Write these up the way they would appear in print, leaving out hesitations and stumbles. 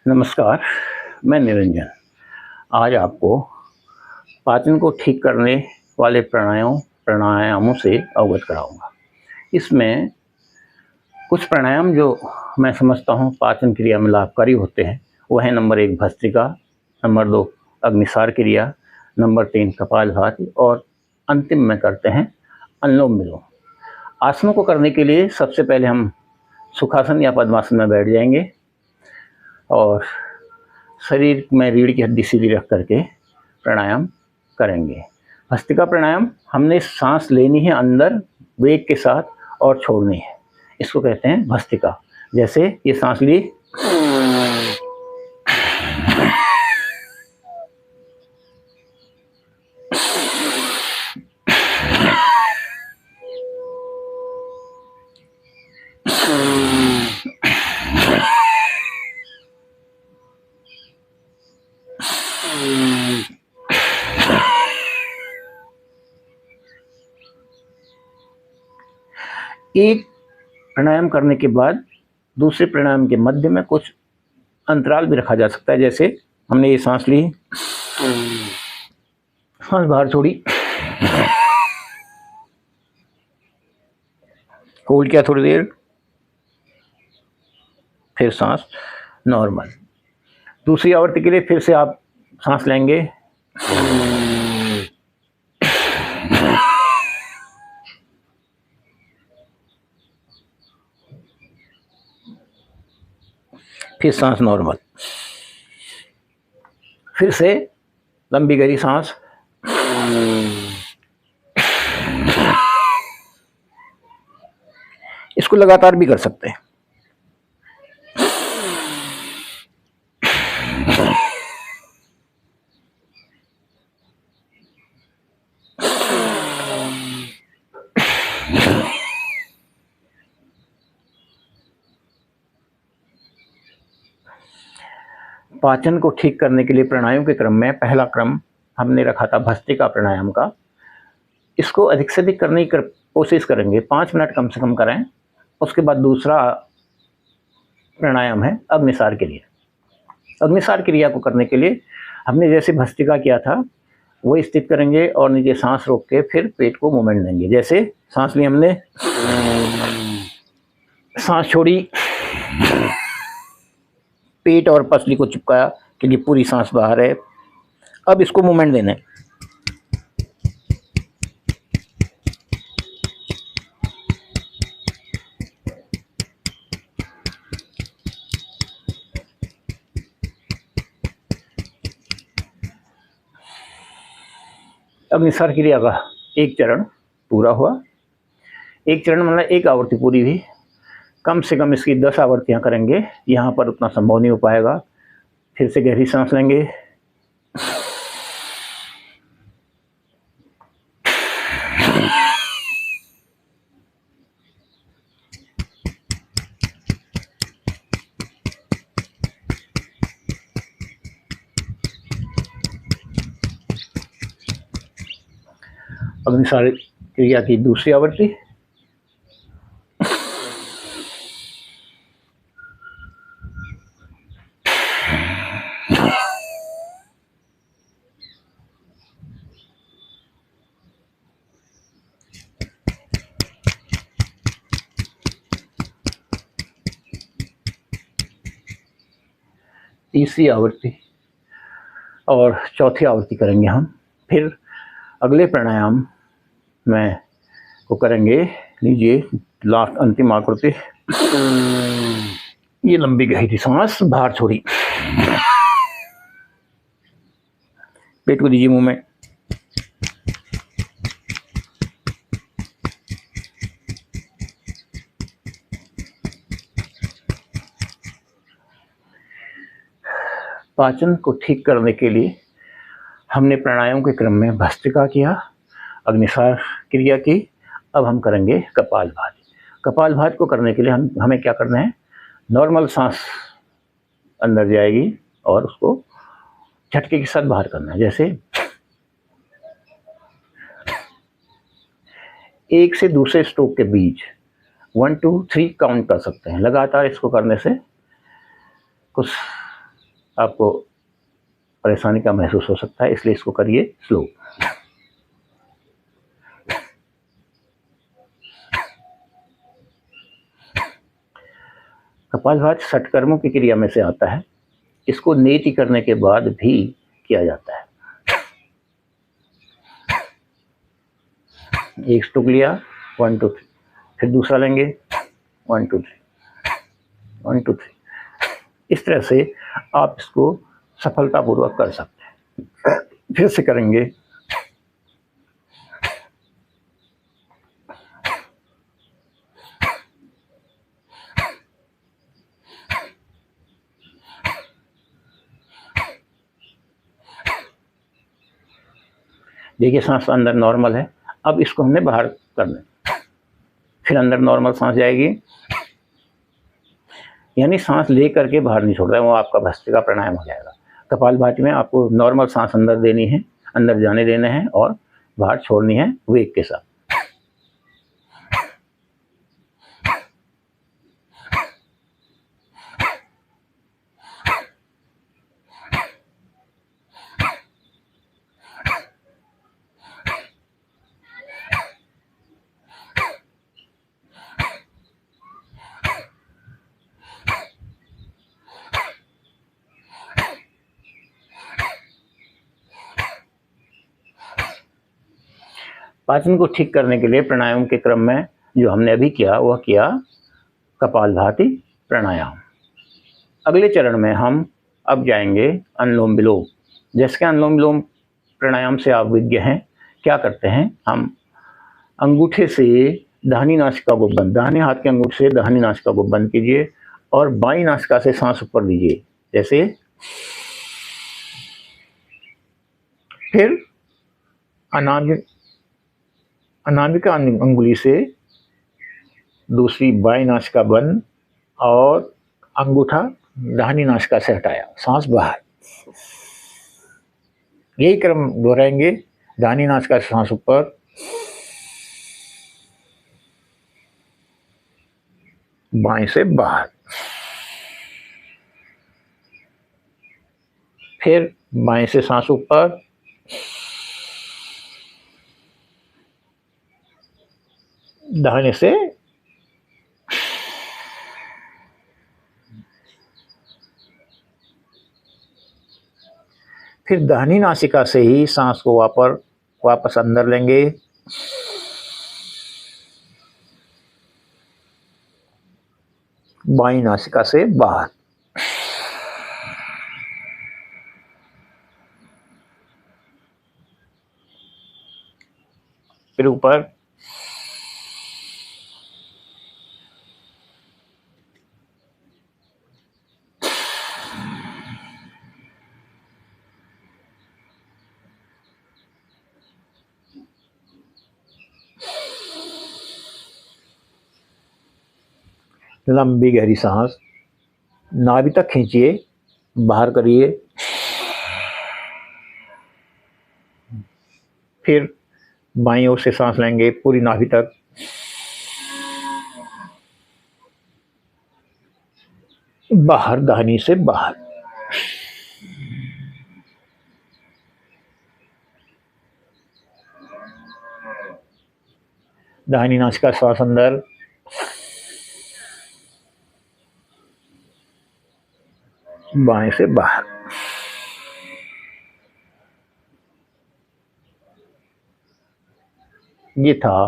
नमस्कार, मैं निरंजन। आज आपको पाचन को ठीक करने वाले प्राणायामों से अवगत कराऊंगा। इसमें कुछ प्राणायाम जो मैं समझता हूँ पाचन क्रिया में लाभकारी होते हैं, वो है नंबर 1 भस्त्रिका, नंबर 2 अग्निसार क्रिया, नंबर 3 कपालभाति और अंतिम में करते हैं अनुलोम विलोम। आसनों को करने के लिए सबसे पहले हम सुखासन या पद्मासन में बैठ जाएंगे और शरीर में रीढ़ की हड्डी सीधी रख करके प्राणायाम करेंगे। भस्त्रिका प्राणायाम हमने सांस लेनी है अंदर वेग के साथ और छोड़नी है, इसको कहते हैं भस्त्रिका। जैसे ये सांस ली, एक प्राणायाम करने के बाद दूसरे प्राणायाम के मध्य में कुछ अंतराल भी रखा जा सकता है। जैसे हमने ये सांस ली, सांस बाहर छोड़ी, होल्ड किया थोड़ी देर, फिर सांस नॉर्मल। दूसरी आवृत्ति के लिए फिर से आप सांस लेंगे, फिर सांस नॉर्मल, फिर से लंबी गहरी सांस, इसको लगातार भी कर सकते हैं। पाचन को ठीक करने के लिए प्राणायाम के क्रम में पहला क्रम हमने रखा था भस्त्रिका प्राणायाम का। इसको अधिक से अधिक करने की कोशिश करेंगे, 5 मिनट कम से कम करें। उसके बाद दूसरा प्राणायाम है अग्निसार क्रिया। अग्निसार क्रिया को करने के लिए हमने जैसे भस्त्रिका किया था वही स्थित करेंगे और नीचे सांस रोक के फिर पेट को मूवमेंट देंगे। जैसे सांस ली हमने, सांस छोड़ी, पेट और पसली को चिपकाया क्योंकि पूरी सांस बाहर है। अब इसको मूवमेंट देना है। अग्निसार क्रिया का एक चरण पूरा हुआ। एक चरण मतलब एक आवृत्ति पूरी हुई। कम से कम इसकी 10 आवृत्तियां करेंगे, यहाँ पर उतना संभव नहीं हो पाएगा। फिर से गहरी सांस लेंगे, अग्निसार क्रिया की दूसरी आवृत्ति। तीसरी आवृत्ति और चौथी आवृत्ति करेंगे हम। फिर अगले प्राणायाम में को करेंगे। लीजिए लास्ट अंतिम आकृति, ये लंबी गहरी सांस बाहर छोड़ी, पेट को दीजिए मुंह में, पाचन को ठीक करने के लिए हमने प्राणायाम के क्रम में भस्त्रिका किया, अग्निसार क्रिया की। अब हम करेंगे कपालभाति। कपालभाति को करने के लिए हमें क्या करना है, नॉर्मल सांस अंदर जाएगी और उसको झटके के साथ बाहर करना है। जैसे एक से दूसरे स्ट्रोक के बीच 1 2 3 काउंट कर सकते हैं। लगातार इसको करने से कुछ आपको परेशानी का महसूस हो सकता है, इसलिए इसको करिए स्लो। कपालभाति षटकर्मों की क्रिया में से आता है। इसको नेति करने के बाद भी किया जाता है। एक स्ट्रोक लिया, 1 2 3, फिर दूसरा लेंगे, 1 2 3, 1 2 3। इस तरह से आप इसको सफलतापूर्वक कर सकते हैं। फिर से करेंगे। देखिए सांस अंदर नॉर्मल है, अब इसको हमने बाहर करना है। फिर अंदर नॉर्मल सांस जाएगी, यानी सांस ले करके बाहर नहीं छोड़ रहा है, वो आपका भस्त्रिका प्राणायाम हो जाएगा। कपालभाति में आपको नॉर्मल सांस अंदर देनी है, अंदर जाने देना है और बाहर छोड़नी है वेग के साथ। पाचन को ठीक करने के लिए प्राणायाम के क्रम में जो हमने अभी किया वह किया कपालभाति प्राणायाम। अगले चरण में हम अब जाएंगे अनुलोम विलोम। जैसे कि अनुलोम विलोम प्राणायाम से आप विज्ञ हैं। क्या करते हैं, हम अंगूठे से दाहिनी नासिका को बंद, दाहिने हाथ के अंगूठे से दाहिनी नासिका को बंद कीजिए और बाईं नासिका से सांस ऊपर दीजिए, जैसे। फिर अनामिका अंगुली से दूसरी बाईं नासिका बंद और अंगूठा दाहिनी नासिका से हटाया, सांस बाहर। यही क्रम दोहराएंगे। दाहिनी नासिका से सांस ऊपर, बाएं से बाहर, फिर बाएं से सांस ऊपर, दाहिने से फिर दाहिनी नासिका से ही सांस को वापस अंदर लेंगे, बाईं नासिका से बाहर। फिर ऊपर, लंबी गहरी सांस नाभि तक खींचिए, बाहर करिए। फिर बाईं ओर से सांस लेंगे पूरी नाभि तक, बाहर दाहिनी से बाहर। दाहिनी नासिका श्वास अंदर, बाएं से बाहर। ये था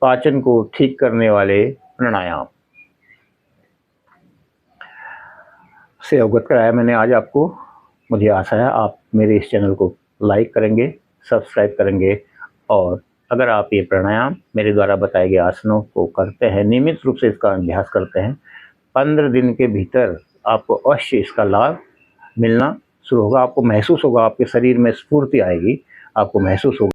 पाचन को ठीक करने वाले प्राणायाम से अवगत कराया मैंने आज आपको। मुझे आशा है आप मेरे इस चैनल को लाइक करेंगे, सब्सक्राइब करेंगे और अगर आप ये प्राणायाम मेरे द्वारा बताए गए आसनों को करते हैं, नियमित रूप से इसका अभ्यास करते हैं, 15 दिन के भीतर आपको अवश्य इसका लाभ मिलना शुरू होगा। आपको महसूस होगा, आपके शरीर में स्फूर्ति आएगी, आपको महसूस होगा।